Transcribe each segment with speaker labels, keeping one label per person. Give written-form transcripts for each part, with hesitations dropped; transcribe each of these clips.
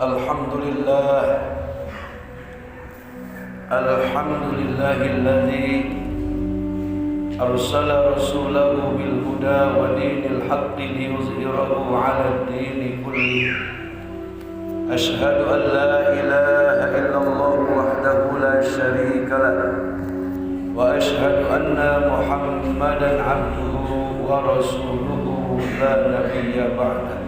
Speaker 1: Alhamdulillah Alhamdulillahilladzi arsala rasulahu bil huda wa dinil haqqi liyuzhirahu 'alad dini kulli. Ashhadu an la ilaha illallah wahdahu la syarika lah wa ashhadu anna Muhammadan 'abduhu wa rasuluhu la nabiyya ba'da.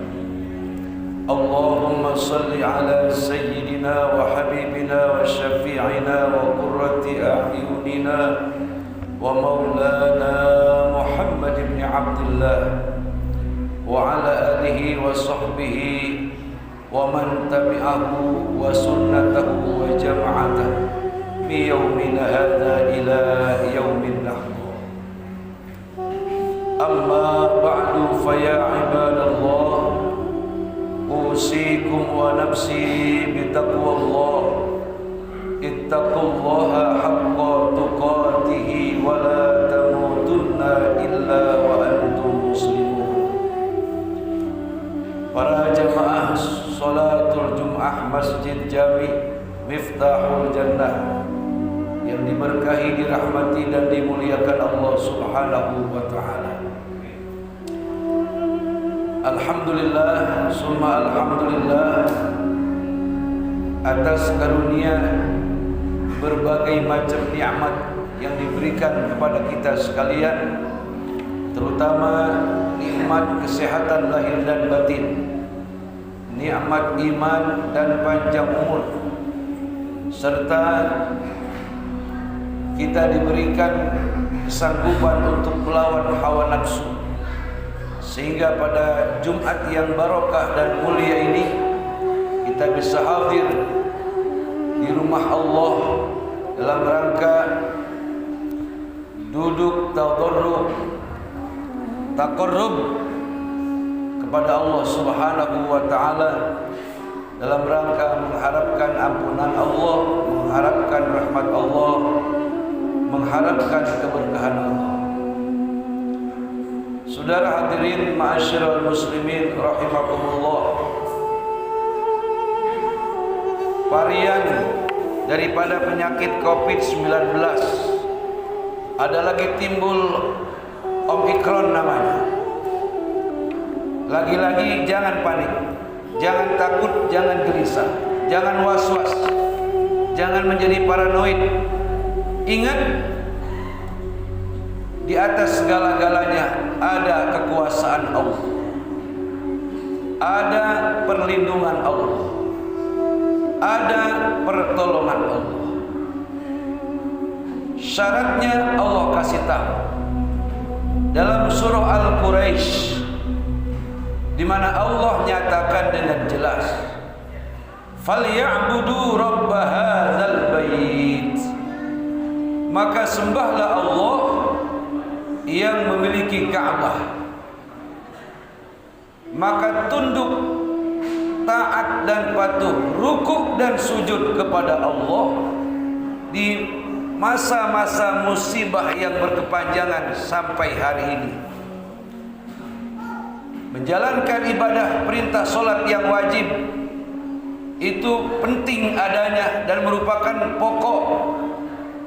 Speaker 1: Allahumma salli ala sayyidina wa habibina wa syafi'ina wa qurrati a'yunina wa maulana Muhammad ibn Abdullah wa ala alihi wa sahbihi wa man tabi'ahu wa sunnatahu wa jama'atahu fi yawmina hadha ila yawmin nahdur. Amma ba'du fa ya ibadallah, usikum wa nafsi bitaqwallah. Ittaqullaha haqqa tuqatih wa la tamutunna illa wa antum muslimun. Para jamaah salatul Jum'ah Masjid Jami Miftahul Jannah yang diberkahi, dirahmati dan dimuliakan Allah Subhanahu wa taala. Alhamdulillah summa alhamdulillah atas karunia berbagai macam nikmat yang diberikan kepada kita sekalian, terutama nikmat kesehatan lahir dan batin, nikmat iman dan panjang umur, serta kita diberikan kesanggupan untuk melawan hawa nafsu, sehingga pada Jumat yang barokah dan mulia ini kita bisa hadir di rumah Allah dalam rangka duduk tadarruk taqarrub kepada Allah Subhanahu wa taala, dalam rangka mengharapkan ampunan Allah, mengharapkan rahmat Allah, mengharapkan keberkahan Allah. Saudara hadirin ma'asyiral muslimin rahimakumullah, varian daripada penyakit COVID-19 ada lagi timbul, Omikron namanya. Lagi-lagi jangan panik, jangan takut, jangan gelisah, jangan was-was, jangan menjadi paranoid. Ingat, di atas segala-galanya ada kekuasaan Allah, ada perlindungan Allah, ada pertolongan Allah. Syaratnya Allah kasih tahu dalam surah Al-Quraisy, di mana Allah nyatakan dengan jelas, "Falyabudu rabb hadzal bait." Maka sembahlah Allah yang memiliki Ka'bah, maka tunduk, taat dan patuh, rukuk dan sujud kepada Allah di masa-masa musibah yang berkepanjangan sampai hari ini. Menjalankan ibadah perintah solat yang wajib itu penting adanya dan merupakan pokok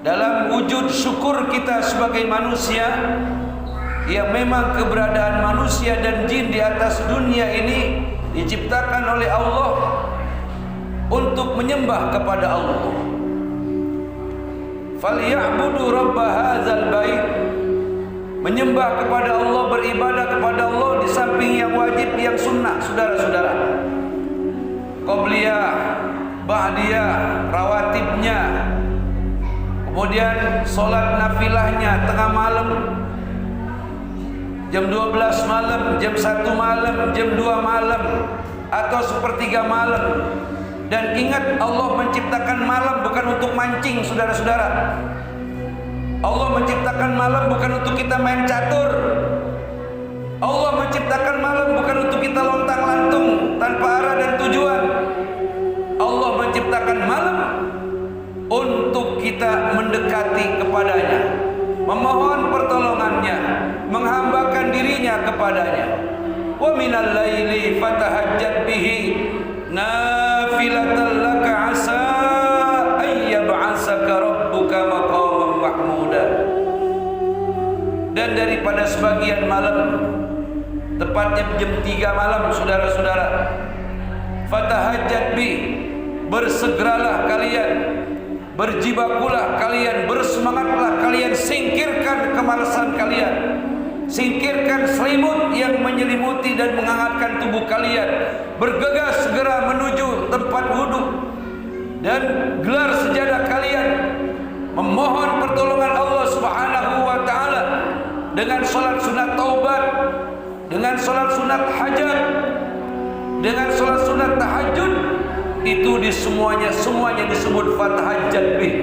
Speaker 1: dalam wujud syukur kita sebagai manusia, yang memang keberadaan manusia dan jin di atas dunia ini diciptakan oleh Allah untuk menyembah kepada Allah. Falyabudu rabb hadzal bait, menyembah kepada Allah, beribadah kepada Allah di samping yang wajib, yang sunnah, saudara-saudara. Qobliyah, ba'diyah, rawatibnya, kemudian solat nafilahnya tengah malam, jam 12 malam, jam 1 malam, jam 2 malam, atau sepertiga malam. Dan ingat, Allah menciptakan malam bukan untuk mancing, saudara-saudara. Allah menciptakan malam bukan untuk kita main catur. Allah menciptakan malam bukan untuk kita lontang-lantung tanpa arah dan tujuan. Allah menciptakan malam untuk kita mendekati kepadanya, memohon pertolongannya, menghambakan dirinya kepadanya. Wa minal laili fatahajjat bihi nafi pada sebagian malam, tepatnya jam 3 malam, saudara-saudara, fatahajjat bi, bersegeralah kalian, berjibakulah kalian, bersemangatlah kalian, singkirkan kemalasan kalian, singkirkan selimut yang menyelimuti dan menghangatkan tubuh kalian, bergegas segera menuju tempat wudhu dan gelar sejadah kalian, memohon pertolongan Allah Subhanahu wa taala dengan salat sunat taubat, dengan salat sunat hajat, dengan salat sunat tahajud. Itu semuanya disebut fatahajjat bih.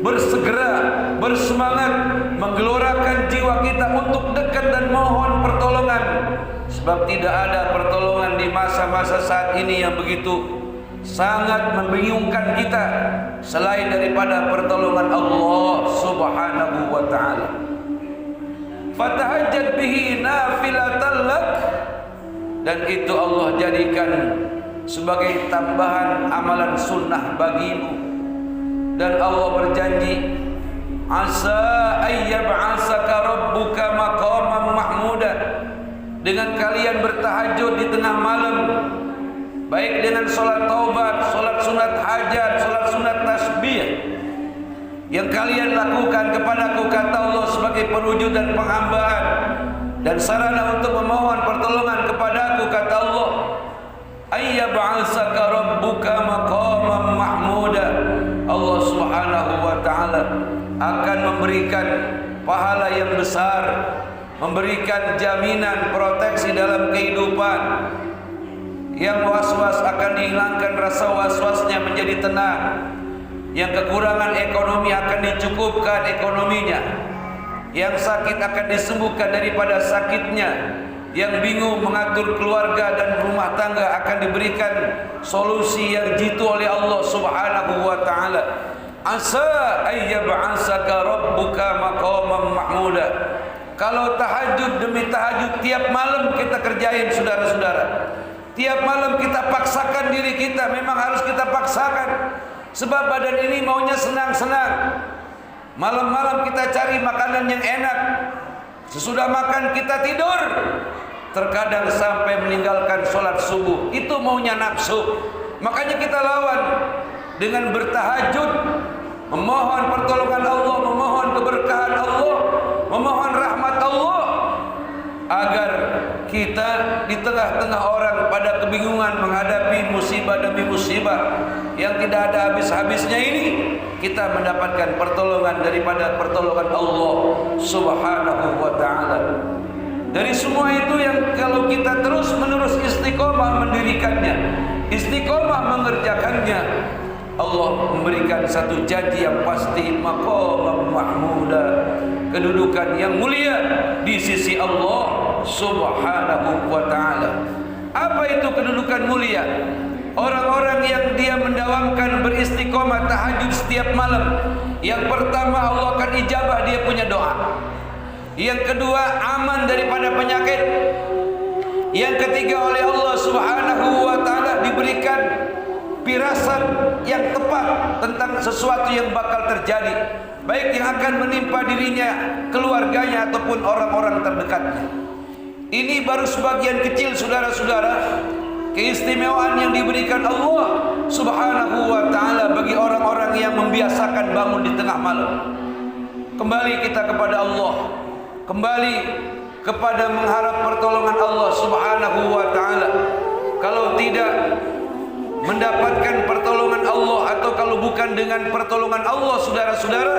Speaker 1: Bersegera, bersemangat, menggelorakan jiwa kita untuk dekat dan mohon pertolongan. Sebab tidak ada pertolongan di masa-masa saat ini yang begitu sangat membingungkan kita selain daripada pertolongan Allah Subhanahu wa taala. Fatahajjat bihi nafilatan lak, dan itu Allah jadikan sebagai tambahan amalan sunnah bagimu. Dan Allah berjanji, asa ayyab'asaka rabbuka maqaman mahmuda, dengan kalian bertahajud di tengah malam, baik dengan solat taubat, solat sunat hajat, solat sunat tasbih yang kalian lakukan kepadaku, kata Allah, sebagai perwujudan penghambaan dan sarana untuk memohon pertolongan kepadaku, kata Allah, ayyab'asaka rabbuka maqaman mahmuda. Allah Subhanahu wa taala akan memberikan pahala yang besar, memberikan jaminan proteksi dalam kehidupan. Yang was-was akan dihilangkan rasa was-wasnya menjadi tenang. Yang kekurangan ekonomi akan dicukupkan ekonominya. Yang sakit akan disembuhkan daripada sakitnya. Yang bingung mengatur keluarga dan rumah tangga akan diberikan solusi yang jitu oleh Allah Subhanahu wa taala. Asa ayyab'asaka rabbuka maqaman mahmuda. Kalau tahajud demi tahajud tiap malam kita kerjain, saudara-saudara. Tiap malam kita paksakan diri kita, memang harus kita paksakan. Sebab badan ini maunya senang-senang. Malam-malam kita cari makanan yang enak. Sesudah makan kita tidur. Terkadang sampai meninggalkan sholat subuh. Itu maunya nafsu. Makanya kita lawan dengan bertahajud, memohon pertolongan Allah, memohon keberkahan Allah, memohon rahmat Allah, agar kita di tengah-tengah orang pada kebingungan menghadapi musibah demi musibah yang tidak ada habis-habisnya ini, kita mendapatkan pertolongan daripada pertolongan Allah Subhanahu wa taala. Dari semua itu yang kalau kita terus-menerus istiqomah mendirikannya, istiqomah mengerjakannya, Allah memberikan satu janji yang pasti, maqaman mahmuda, kedudukan yang mulia di sisi Allah Subhanahu wa taala. Apa itu kedudukan mulia? Orang-orang yang dia mendawamkan beristiqomah tahajud setiap malam. Yang pertama, Allah akan ijabah dia punya doa. Yang kedua, aman daripada penyakit. Yang ketiga, oleh Allah Subhanahu wa taala diberikan firasat yang tepat tentang sesuatu yang bakal terjadi, baik yang akan menimpa dirinya, keluarganya, ataupun orang-orang terdekatnya. Ini baru sebagian kecil, saudara-saudara, keistimewaan yang diberikan Allah Subhanahu wa taala bagi orang-orang yang membiasakan bangun di tengah malam. Kembali kita kepada Allah, kembali kepada mengharap pertolongan Allah Subhanahu wa taala. Kalau tidak mendapatkan pertolongan Allah, atau kalau bukan dengan pertolongan Allah, saudara-saudara,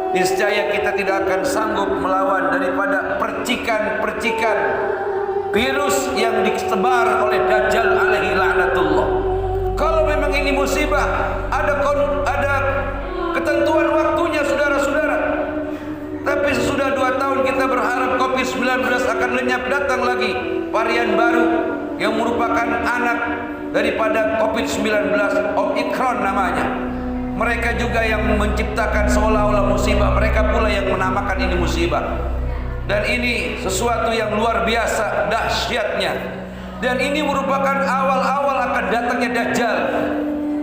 Speaker 1: niscaya kita tidak akan sanggup melawan daripada percikan-percikan virus yang disebar oleh Dajjal alaihi laknatullah. Kalau memang ini musibah, ada ketentuan waktunya, saudara-saudara. Tapi sesudah 2 tahun kita berharap COVID-19 akan lenyap, datang lagi varian baru yang merupakan anak daripada COVID-19, Omikron namanya. Mereka juga yang menciptakan seolah-olah musibah, mereka pula yang menamakan ini musibah. Dan ini sesuatu yang luar biasa dahsyatnya. Dan ini merupakan awal-awal akan datangnya Dajjal.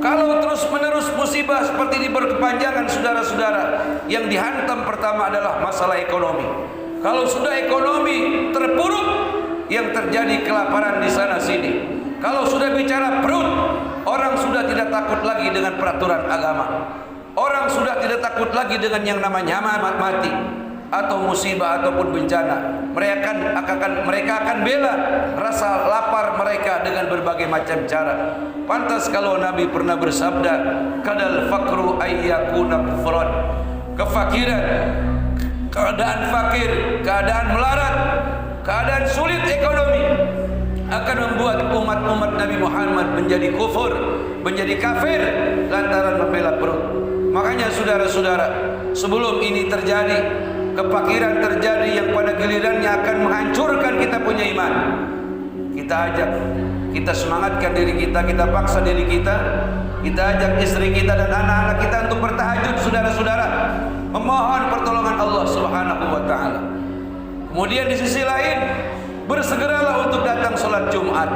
Speaker 1: Kalau terus-menerus musibah seperti ini berkepanjangan, saudara-saudara, yang dihantam pertama adalah masalah ekonomi. Kalau sudah ekonomi terpuruk, yang terjadi kelaparan di sana sini. Kalau sudah bicara perut, orang sudah tidak takut lagi dengan peraturan agama. Orang sudah tidak takut lagi dengan yang namanya mati atau musibah ataupun bencana. Mereka akan bela rasa lapar mereka dengan berbagai macam cara. Pantas kalau Nabi pernah bersabda, kadal fakru ayyakuna kufran. Kefakiran, keadaan fakir, keadaan melarat, keadaan sulit ekonomi akan membuat umat-umat Nabi Muhammad menjadi kufur, menjadi kafir lantaran membela perut. Makanya saudara-saudara, sebelum ini terjadi, kefakiran terjadi yang pada gilirannya akan menghancurkan kita punya iman, kita ajak, kita semangatkan diri kita, kita paksa diri kita ajak istri kita dan anak-anak kita untuk bertahajud, saudara-saudara, memohon pertolongan Allah Subhanahu wa taala. Kemudian di sisi lain, bersegeralah untuk datang sholat Jumat.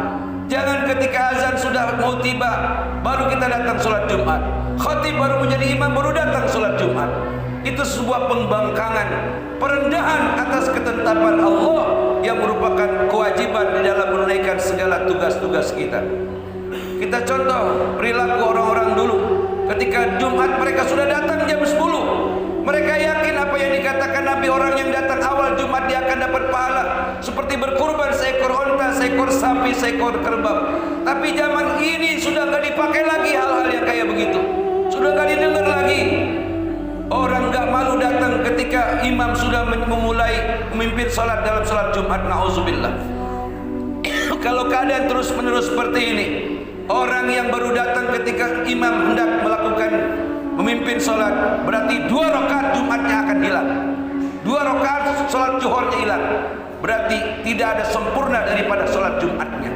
Speaker 1: Jangan ketika azan sudah mau tiba baru kita datang sholat Jumat. Khatib baru menjadi imam baru datang sholat Jumat. Itu sebuah pembangkangan, perendahan atas ketetapan Allah yang merupakan kewajiban di dalam menunaikan segala tugas-tugas kita. Kita contoh perilaku orang-orang dulu. Ketika Jumat mereka sudah datang jam 10. Mereka yakin apa yang dikatakan Nabi, orang yang datang awal Jumat dia akan dapat pahala seperti berkurban seekor onta, seekor sapi, seekor kerbau. Tapi zaman ini sudah gak dipakai lagi hal-hal yang kayak begitu. Sudah gak didengar lagi. Orang gak malu datang ketika imam sudah memulai memimpin sholat dalam sholat Jumat. Na'udzubillah. Kalau keadaan terus menerus seperti ini, orang yang baru datang ketika imam hendak melakukan memimpin sholat, berarti 2 rakaat Jumatnya akan hilang. 2 rakaat sholat zuhurnya hilang. Berarti tidak ada sempurna daripada sholat Jumatnya.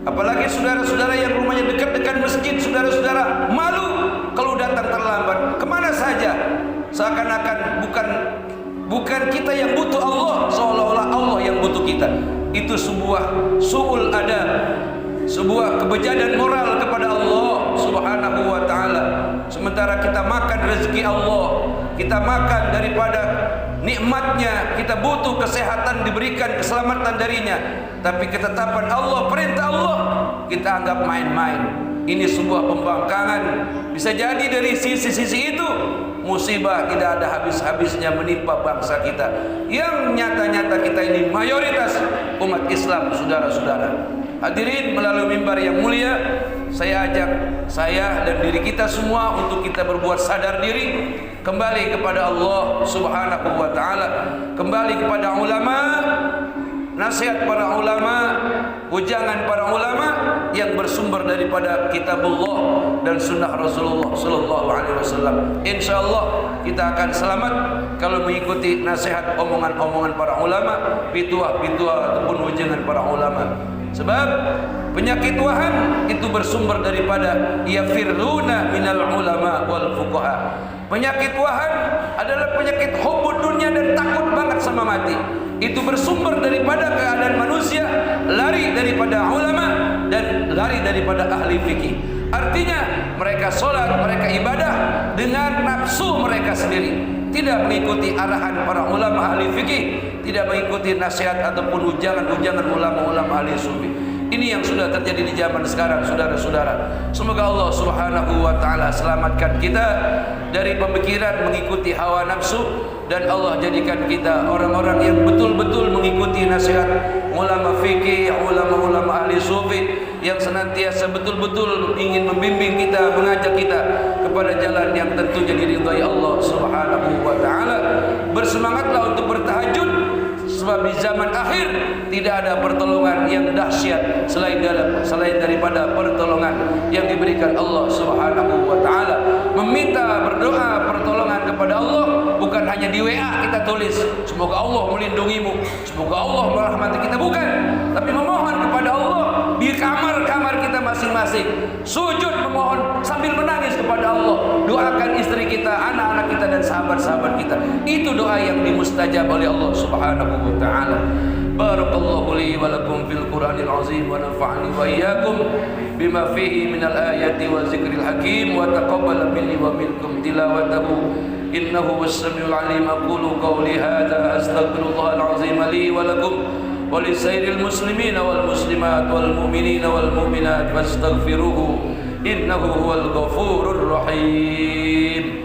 Speaker 1: Apalagi saudara-saudara yang rumahnya dekat-dekat masjid, saudara-saudara malu kalau datang terlambat. Kemana saja? Seakan-akan bukan kita yang butuh Allah, seolah-olah Allah yang butuh kita. Itu sebuah su'ul adab, sebuah kebejadan moral kepada Allah Subhanahu wa taala. Sementara kita makan rezeki Allah, kita makan daripada nikmatnya, kita butuh kesehatan diberikan, keselamatan darinya. Tapi ketetapan Allah, perintah Allah, kita anggap main-main. Ini sebuah pembangkangan. Bisa jadi dari sisi-sisi itu musibah tidak ada habis-habisnya menimpa bangsa kita, yang nyata-nyata kita ini mayoritas umat Islam, saudara-saudara. Hadirin melalui mimbar yang mulia, saya ajak saya dan diri kita semua untuk kita berbuat sadar diri, kembali kepada Allah Subhanahu wa taala, kembali kepada ulama, nasihat para ulama, ujangan para ulama yang bersumber daripada kitabullah dan sunnah Rasulullah sallallahu alaihi wasallam. Insyaallah kita akan selamat kalau mengikuti nasihat omongan-omongan para ulama, pituah-pituah ataupun ujangan para ulama. Sebab penyakit wahan itu bersumber daripada yafirruna minal ulama wal fuqaha. Penyakit wahan adalah penyakit hubbud dunia dan takut banget sama mati. Itu bersumber daripada keadaan manusia lari daripada ulama dan lari daripada ahli fikih. Artinya mereka sholat, mereka ibadah dengan nafsu mereka sendiri, tidak mengikuti arahan para ulama ahli fikih, tidak mengikuti nasihat ataupun ujangan-ujangan ulama-ulama ahli sufi. Ini yang sudah terjadi di zaman sekarang, saudara-saudara. Semoga Allah Subhanahu wa taala selamatkan kita dari pemikiran mengikuti hawa nafsu, dan Allah jadikan kita orang-orang yang betul-betul mengikuti nasihat ulama fikih, ulama-ulama ahli sufi yang senantiasa betul-betul ingin membimbing kita, mengajak kita kepada jalan yang tentunya diridhai Allah Subhanahu wa taala. Bersemangatlah untuk bertahajud, sebab di zaman akhir tidak ada pertolongan yang dahsyat selain daripada pertolongan yang diberikan Allah Subhanahu wa taala. Meminta, berdoa pertolongan kepada Allah bukan hanya di WA kita tulis semoga Allah melindungimu, semoga Allah merahmati kita, bukan, tapi memohon kepada Allah di kamar-kamar kita masing-masing, sujud memohon sambil menangis kepada Allah. Doakan istri kita, anak-anak kita dan sahabat-sahabat kita. Itu doa yang dimustajab oleh Allah Subhanahu wa taala. Barakallahu li wa lakum fil Qur'anil azim wa nafa'ani wa iyyakum bima fihi minal ayati wa zikril hakim wa taqabbal minni wa minkum tilawatahu إنه هو السميع العليم. أقول قولي هذا أستغفر الله العظيم لي ولكم ولسائر المسلمين والمسلمات والمؤمنين والمؤمنات فاستغفروه إنه هو الغفور الرحيم.